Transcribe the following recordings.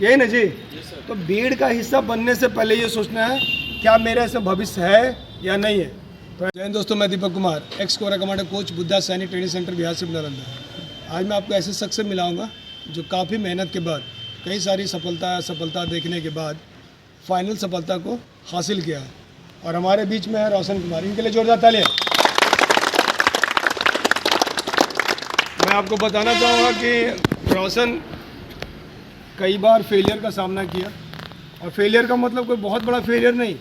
यही ना जी। तो भीड़ का हिस्सा बनने से पहले ये सोचना है क्या मेरा इसमें भविष्य है या नहीं है। तो जय हिंद दोस्तों, मैं दीपक कुमार, एक्स कोरा कमांडर कोच, बुद्धा सैनिक ट्रेनिंग सेंटर बिहार से नालंदा। आज मैं आपको ऐसे शख्स से मिलाऊंगा जो काफ़ी मेहनत के बाद, कई सारी सफलता देखने के बाद फाइनल सफलता को हासिल किया है। और हमारे बीच में है रोशन कुमार। इनके लिए जोरदार तालियां। मैं आपको बताना चाहूँगा कि रोशन कई बार फेलियर का सामना किया, और फेलियर का मतलब कोई बहुत बड़ा फेलियर नहीं,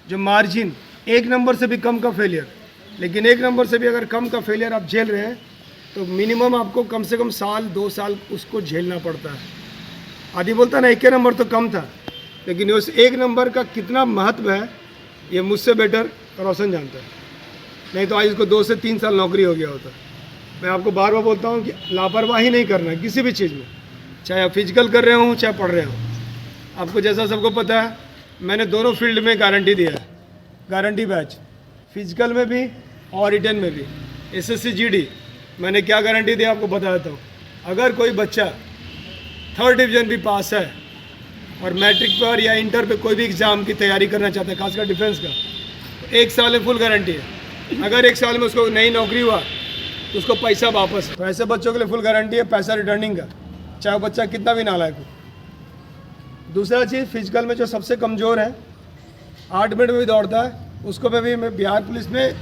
जो मार्जिन 1 नंबर से भी कम का फेलियर। लेकिन 1 नंबर से भी अगर कम का फेलियर आप झेल रहे हैं तो मिनिमम आपको कम से कम साल 2 साल उसको झेलना पड़ता है। आदि बोलता ना 1 नंबर तो कम था, लेकिन उस 1 नंबर का कितना महत्व है ये मुझसे बेटर रोशन जानता है। नहीं तो आज इसको 2 से 3 साल नौकरी हो गया होता। मैं आपको बार बार बोलता हूँ कि लापरवाही नहीं करना है किसी भी चीज़ में, चाहे आप फिजिकल कर रहे हो चाहे पढ़ रहे हो। आपको जैसा सबको पता है, मैंने दोनों फील्ड में गारंटी दिया है, गारंटी बैच, फिजिकल में भी और रिटर्न में भी। एसएससी जीडी मैंने क्या गारंटी दी आपको बता देता हूँ। अगर कोई बच्चा 3rd डिवीज़न भी पास है और मैट्रिक पर या इंटर पे कोई भी एग्ज़ाम की तैयारी करना चाहता है, खासकर डिफेंस का, तो 1 साल में फुल गारंटी है। अगर 1 साल में उसको नई नौकरी हुआ तो उसको पैसा वापस। तो ऐसे बच्चों के लिए फुल गारंटी है पैसा रिटर्निंग का, चाहे वो बच्चा कितना भी नालायक हो। दूसरा चीज़, फिजिकल में जो सबसे कमज़ोर है, 8 मिनट में भी दौड़ता है, उसको भी मैं बिहार पुलिस में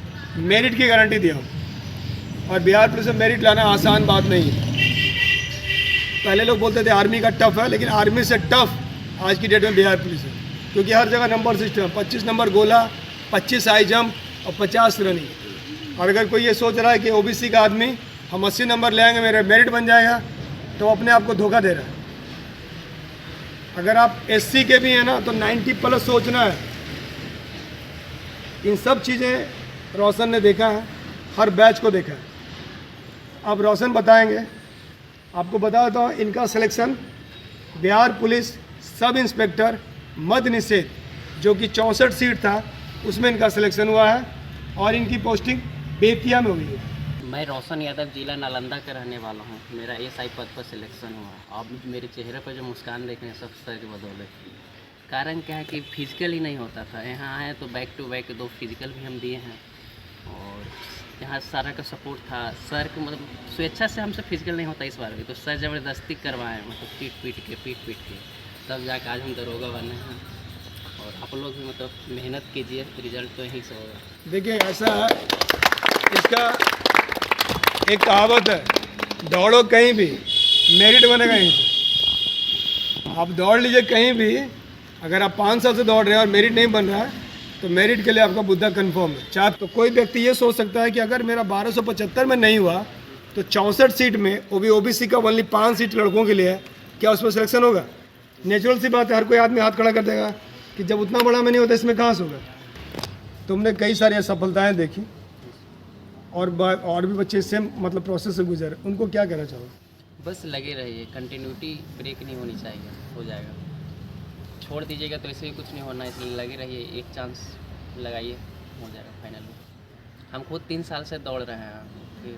मेरिट की गारंटी दिया हूँ। और बिहार पुलिस में मेरिट लाना आसान बात नहीं है। पहले लोग बोलते थे आर्मी का टफ है, लेकिन आर्मी से टफ आज की डेट में बिहार पुलिस है, क्योंकि हर जगह नंबर सिस्टम, 25 नंबर गोला, 25 हाई जंप और 50 रनिंग। और अगर कोई ये सोच रहा है कि ओबीसी का आदमी हम 80 नंबर ले आएंगे मेरा मेरिट बन जाएगा, तो अपने आप को धोखा दे रहा है। अगर आप एससी के भी हैं ना तो 90+ सोचना है। इन सब चीज़ें रोशन ने देखा है, हर बैच को देखा है। अब रोशन बताएंगे। आपको बता देता हूँ, इनका selection Bihar police sub inspector मद्य निषेध, जो कि 64 सीट था, उसमें इनका सिलेक्शन हुआ है और इनकी पोस्टिंग बेतिया में हुई है। मैं रोशन यादव, जिला नालंदा का रहने वाला हूँ। मेरा एसआई पद पर सिलेक्शन हुआ। अब मेरे चेहरे पर जो मुस्कान देख रहे हैं, सब सर की बदौलत की। कारण क्या है कि फिजिकल ही नहीं होता था। यहाँ आए तो बैक टू बैक 2 फिजिकल भी हम दिए हैं, और यहाँ सारा का सपोर्ट था। सर को मतलब स्वेच्छा से हमसे फिजिकल नहीं होता इस बार भी, तो सर ज़बरदस्ती करवाए, मतलब पीट पीट के तब जाकर आज हम दरोगा बने हैं। और आप लोग भी मतलब मेहनत कीजिए, रिजल्ट तो यहीं से होगा। देखिए ऐसा है, इसका एक कहावत है, दौड़ो कहीं भी मेरिट बनेगा यहीं से। आप दौड़ लीजिए कहीं भी, अगर आप 5 साल से दौड़ रहे हैं और मेरिट नहीं बन रहा है तो मेरिट के लिए आपका बुद्धा कन्फर्म है। चाहे तो कोई व्यक्ति ये सोच सकता है कि अगर मेरा 1275 में नहीं हुआ तो 64 सीट में, वो भी ओबीसी का ओनली 5 सीट लड़कों के लिए है, क्या उसमें सिलेक्शन होगा? नेचुरल सी बात है, हर कोई आदमी हाथ खड़ा कर देगा कि जब उतना बड़ा में नहीं होता इसमें कहाँ से होगा। तुमने कई सारी असफलताएँ देखी और भी बच्चे सेम मतलब प्रोसेस से गुजरे, उनको क्या कहना चाहोगे? बस लगे रहिए, कंटिन्यूटी ब्रेक नहीं होनी चाहिए, हो जाएगा। छोड़ दीजिएगा तो ऐसे ही कुछ नहीं होना, इसलिए लगे रहिए, एक चांस लगाइए, हो जाएगा फाइनली। हम खुद 3 साल से दौड़ रहे हैं, फिर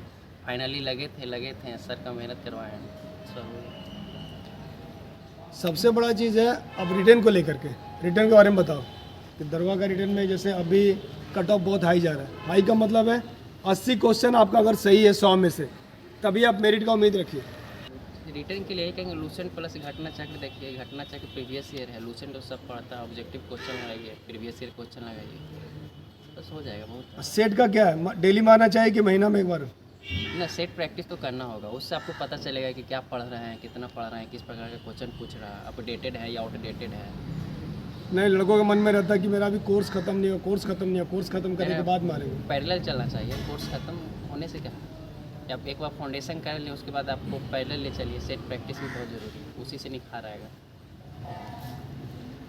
फाइनली लगे थे, सर का मेहनत करवाए हैं, सब। सबसे बड़ा चीज़ है अब रिटर्न को लेकर के, रिटर्न के बारे में बताओ कि दरगाह का रिटर्न में जैसे अभी कट ऑफ बहुत हाई जा रहा है। हाई का मतलब है 80 क्वेश्चन आपका अगर सही है 100 में से, तभी आप मेरिट का उम्मीद रखिए। रिटर्न के लिए यही कहेंगे, लूसेंट प्लस घटना चक्र देखिए। घटना चक्र प्रीवियस ईयर है, लूसेंट तो सब पढ़ता है। ऑब्जेक्टिव क्वेश्चन लगाइए, प्रीवियस ईयर क्वेश्चन लगाइए, बस हो जाएगा। बहुत सेट का क्या है, डेली मारना चाहिए कि महीना में एक बार? ना, सेट प्रैक्टिस तो करना होगा, उससे आपको पता चलेगा कि क्या पढ़ रहे हैं, कितना पढ़ रहे हैं, किस प्रकार का क्वेश्चन पूछ रहा है, अपडेटेड है या आउटडेटेड है। नहीं, लड़कों के मन में रहता है कि मेरा अभी कोर्स खत्म नहीं हुआ, कोर्स खत्म नहीं हुआ, कोर्स खत्म करने के बाद मारेंगे। पैरेलल चलना चाहिए, कोर्स खत्म होने से क्या, आप एक बार फाउंडेशन कर लें, उसके बाद आपको पैरेलल ले चलिए। सेट प्रैक्टिस भी बहुत ज़रूरी है, उसी से निखार आएगा।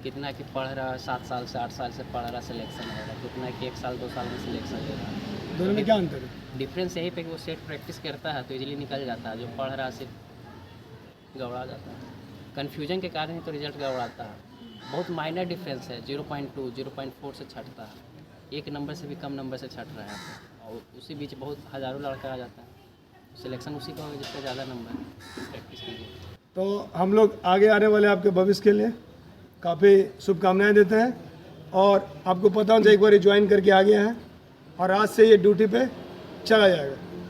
कितना कि पढ़ रहा है 7 साल से 8 साल से पढ़ रहा, सिलेक्शन होगा, कितना कि 1 साल 2 साल में सिलेक्शन ले रहा है। दोनों में क्या अंतर है? डिफरेंस यही पे कि वो सेट प्रैक्टिस करता है तो इजीली निकल जाता है, जो पढ़ रहा सिर्फ गड़बड़ा जाता है। कन्फ्यूजन के कारण ही तो रिजल्ट गड़बड़ाता है। बहुत माइनर डिफरेंस है, 0.2 0.4 से छटता है, 1 नंबर से भी कम नंबर से छट रहा है, और उसी बीच बहुत हज़ारों लड़का आ जाता है। सिलेक्शन उसी का होगा जिसका ज़्यादा नंबर है। प्रैक्टिस कीजिए। तो हम लोग आगे आने वाले आपके भविष्य के लिए काफ़ी शुभकामनाएं देते हैं। और आपको पता होना चाहिए एक बार ज्वाइन करके आ गया है और आज से ये ड्यूटी पे चला जाएगा।